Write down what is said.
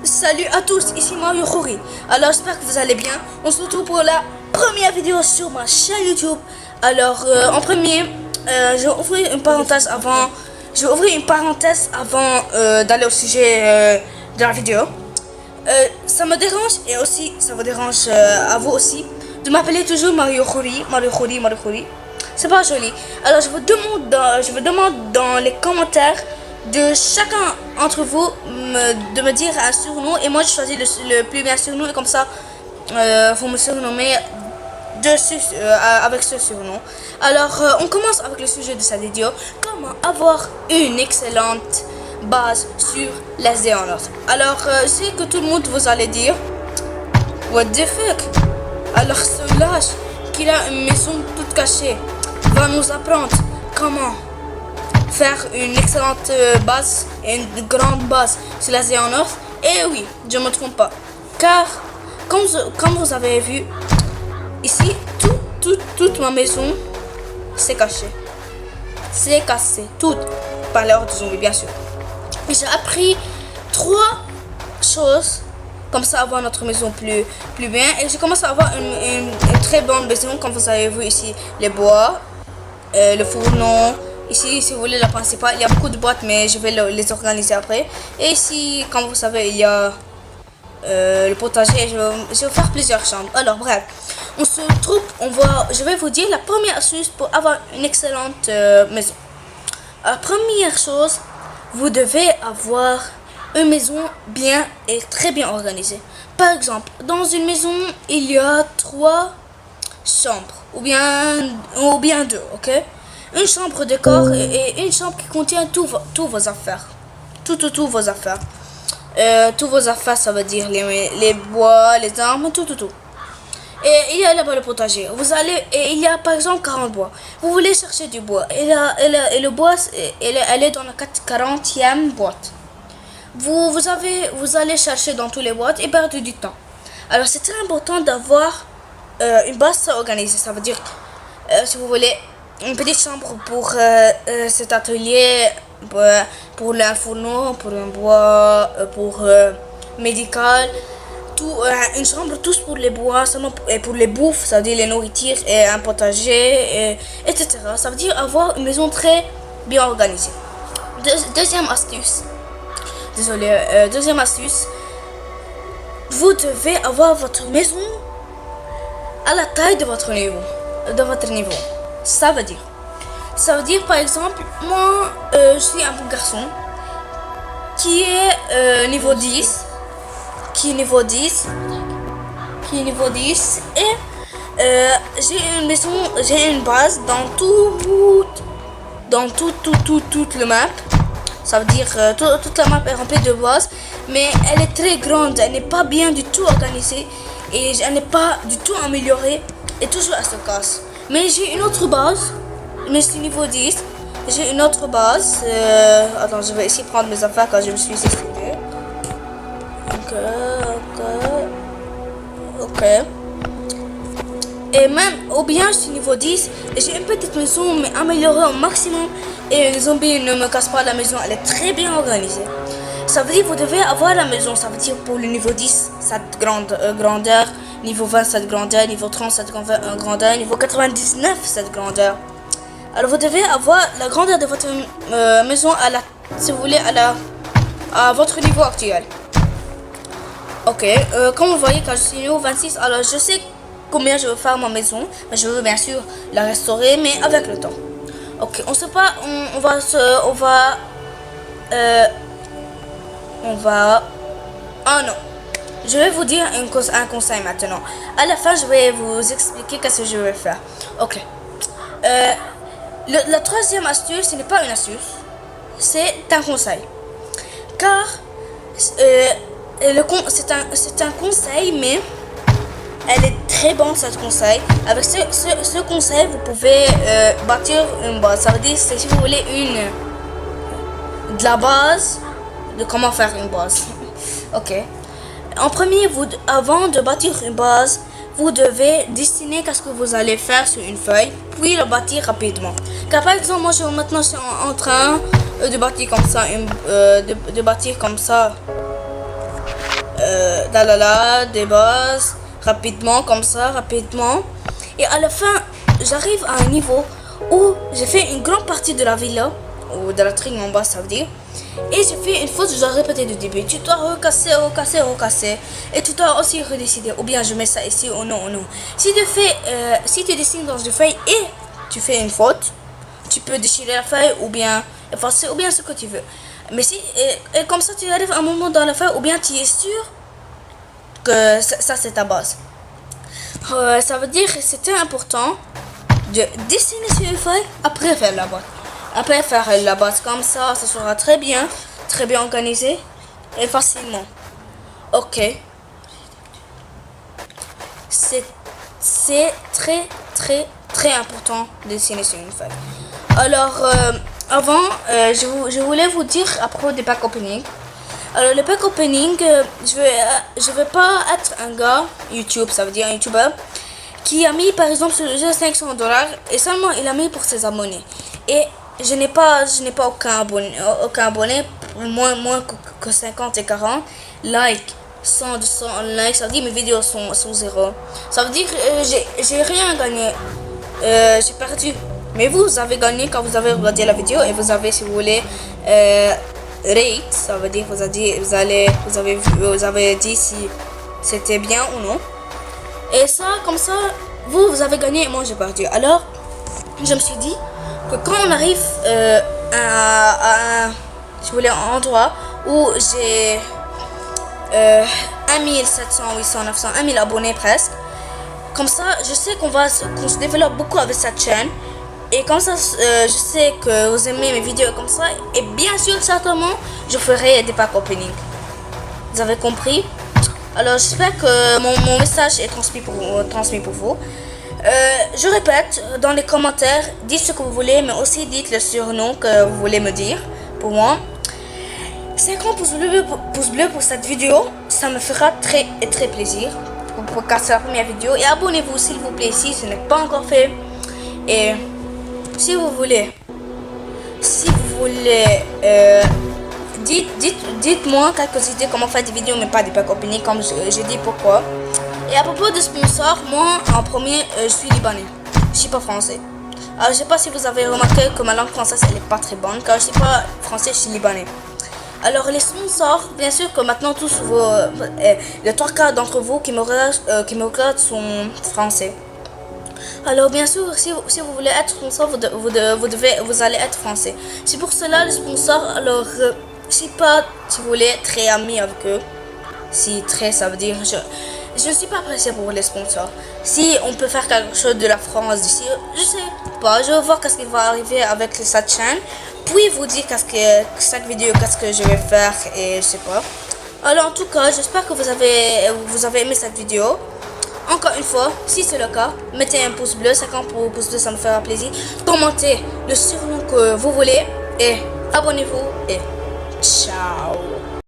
Salut à tous, ici Mario Khoury. Alors j'espère que vous allez bien. On se retrouve pour la première vidéo sur ma chaîne YouTube. Alors en premier, je vais ouvrir une parenthèse avant. D'aller au sujet de la vidéo. Ça me dérange et aussi ça vous dérange à vous aussi de m'appeler toujours Mario Khoury. C'est pas joli. Alors je vous demande dans les commentaires de chacun entre vous de me dire un surnom et moi je choisis le plus bien surnom et comme ça vous me surnommez dessus avec ce surnom. Alors on commence avec le sujet de cette vidéo. Comment avoir une excellente base sur les en Earth. Alors je sais que tout le monde vous allez dire what the fuck. Alors ce lâche qui a une maison toute cachée va nous apprendre comment faire une excellente base et une grande base sur les en Earth. Et oui, je ne me trompe pas, car comme vous avez vu ici, toute ma maison c'est caché, c'est cassé, toute par l'ordre de zombies bien sûr. J'ai appris 3 choses comme ça avoir notre maison plus bien, et je commence à avoir une très bonne maison comme vous avez vu ici, les bois, le fourneau. Ici, si vous voulez, la principale, il y a beaucoup de boîtes, mais je vais les organiser après. Et ici, comme vous savez, il y a le potager. Je vais faire plusieurs chambres. Alors, bref, on se trouve, je vais vous dire la première astuce pour avoir une excellente maison. La première chose, vous devez avoir une maison bien et très bien organisée. Par exemple, dans une maison, il y a 3 chambres, ou bien 2, ok? Une chambre de corps et une chambre qui contient tous vos affaires. Tous vos affaires. Tous vos affaires, ça veut dire les bois, les armes, tout. Et il y a là-bas le potager. Et il y a par exemple 40 bois. Vous voulez chercher du bois. Et le bois, elle est dans la 40e boîte. Vous allez chercher dans tous les boîtes et perdre du temps. Alors c'est très important d'avoir une base organisée. Ça veut dire, si vous voulez, une petite chambre pour cet atelier, pour le fourneau, pour un bois, pour médical, une chambre tous pour les bois, seulement et pour les bouffes, ça veut dire les nourritures et un potager, etc. Ça veut dire avoir une maison très bien organisée. Deuxième astuce, vous devez avoir votre maison à la taille de votre niveau. Ça veut dire par exemple, moi je suis un bon garçon qui est niveau 10 et j'ai une maison, j'ai une base dans toute le map. Ça veut dire toute la map est remplie de bases, mais elle est très grande, elle n'est pas bien du tout organisée et elle n'est pas du tout améliorée et toujours elle se casse. Mais j'ai une autre base, mais c'est niveau 10. J'ai une autre base. Attends, je vais essayer de prendre mes affaires quand je me suis exprimé. Ok. Et même, ou bien je suis niveau 10, et j'ai une petite maison, mais améliorée au maximum. Et les zombies ne me cassent pas la maison, elle est très bien organisée. Ça veut dire vous devez avoir la maison, ça veut dire pour le niveau 10, cette grandeur. Niveau 20, cette grandeur. Niveau 30, cette grandeur. Niveau 99, cette grandeur. Alors vous devez avoir la grandeur de votre maison si vous voulez, à votre niveau actuel. Ok, comme vous voyez, quand je suis niveau 26, alors je sais combien je veux faire ma maison. Mais je veux bien sûr la restaurer, mais avec le temps. Ok, oh non. Je vais vous dire un conseil maintenant. À la fin, je vais vous expliquer qu'est-ce que je vais faire. Ok. La troisième astuce, ce n'est pas une astuce, c'est un conseil. Car c'est un conseil, mais elle est très bonne cette conseil. Avec ce conseil, vous pouvez bâtir une base. Ça veut dire, c'est si vous voulez de la base, de comment faire une base. Ok. En premier, avant de bâtir une base, vous devez dessiner qu'est-ce que vous allez faire sur une feuille, puis le bâtir rapidement. Car par exemple, moi maintenant je suis en train de bâtir comme ça, de bâtir comme ça, des bases, rapidement, comme ça, rapidement. Et à la fin, j'arrive à un niveau où j'ai fait une grande partie de la villa, ou de la trigne en bas, ça veut dire. Et j'ai fait une faute, je dois répéter du début. Tu dois recasser, recasser, recasser. Et tu dois aussi redécider. Ou bien je mets ça ici, ou non, ou non. Si tu dessines dans une feuille et tu fais une faute, tu peux déchirer la feuille, ou bien effacer, ou bien ce que tu veux. Mais si, et comme ça, tu arrives à un moment dans la feuille, ou bien tu es sûr que ça c'est ta base. Ça veut dire que c'était important de dessiner sur une feuille après faire la base. Après faire la base comme ça sera très bien organisé et facilement. Ok. C'est très important de dessiner sur une feuille. Alors, avant, je voulais vous dire à propos des pack opening. Alors, le pack opening, je veux pas être un gars YouTube, ça veut dire un YouTuber, qui a mis par exemple sur le jeu $500 et seulement il a mis pour ses abonnés. Et je n'ai pas aucun abonné, moins que 50 et 40 likes, 100, 200 likes, ça veut dire mes vidéos sont zéro. Ça veut dire que j'ai rien gagné, j'ai perdu. Mais vous avez gagné quand vous avez regardé la vidéo et vous avez, si vous voulez, rate, ça veut dire vous avez dit si c'était bien ou non. Et ça, comme ça, vous avez gagné et moi j'ai perdu. Alors, je me suis dit que quand on arrive à un endroit où j'ai 1700, 800, 900, 1000 abonnés presque, comme ça, je sais qu'on se développe beaucoup avec cette chaîne. Et comme ça, je sais que vous aimez mes vidéos comme ça. Et bien sûr, certainement, je ferai des pack opening. Vous avez compris? Alors, j'espère que mon message est transmis pour vous. Je répète, dans les commentaires, dites ce que vous voulez, mais aussi dites le surnom que vous voulez me dire pour moi. 50 pouces bleus pour cette vidéo, ça me fera très plaisir. Car c'est la première vidéo. Et abonnez-vous s'il vous plaît si ce n'est pas encore fait. Et si vous voulez, dites-moi quelques idées comment faire des vidéos, mais pas des pack opening, comme j'ai dit pourquoi. Et à propos de sponsors, moi en premier, je suis libanais, je suis pas français. Alors je sais pas si vous avez remarqué que ma langue française elle est pas très bonne, car je suis pas français, je suis libanais. Alors les sponsors, bien sûr que maintenant tous les 3 quarts d'entre vous qui me regardent sont français. Alors bien sûr, si vous voulez être sponsor, vous allez être français. C'est pour cela les sponsors, alors je suis pas, si vous voulez, très ami avec eux. Si très, ça veut dire je ne suis pas pressé pour les sponsors. Si on peut faire quelque chose de la France d'ici, je sais pas. Je vais voir qu'est-ce qui va arriver avec cette chaîne. Puis vous dire chaque vidéo, qu'est-ce que je vais faire et je sais pas. Alors en tout cas, j'espère que vous avez aimé cette vidéo. Encore une fois, si c'est le cas, mettez un pouce bleu, 50 pouces bleus, ça me fera plaisir. Commentez le surnom que vous voulez et abonnez-vous et ciao.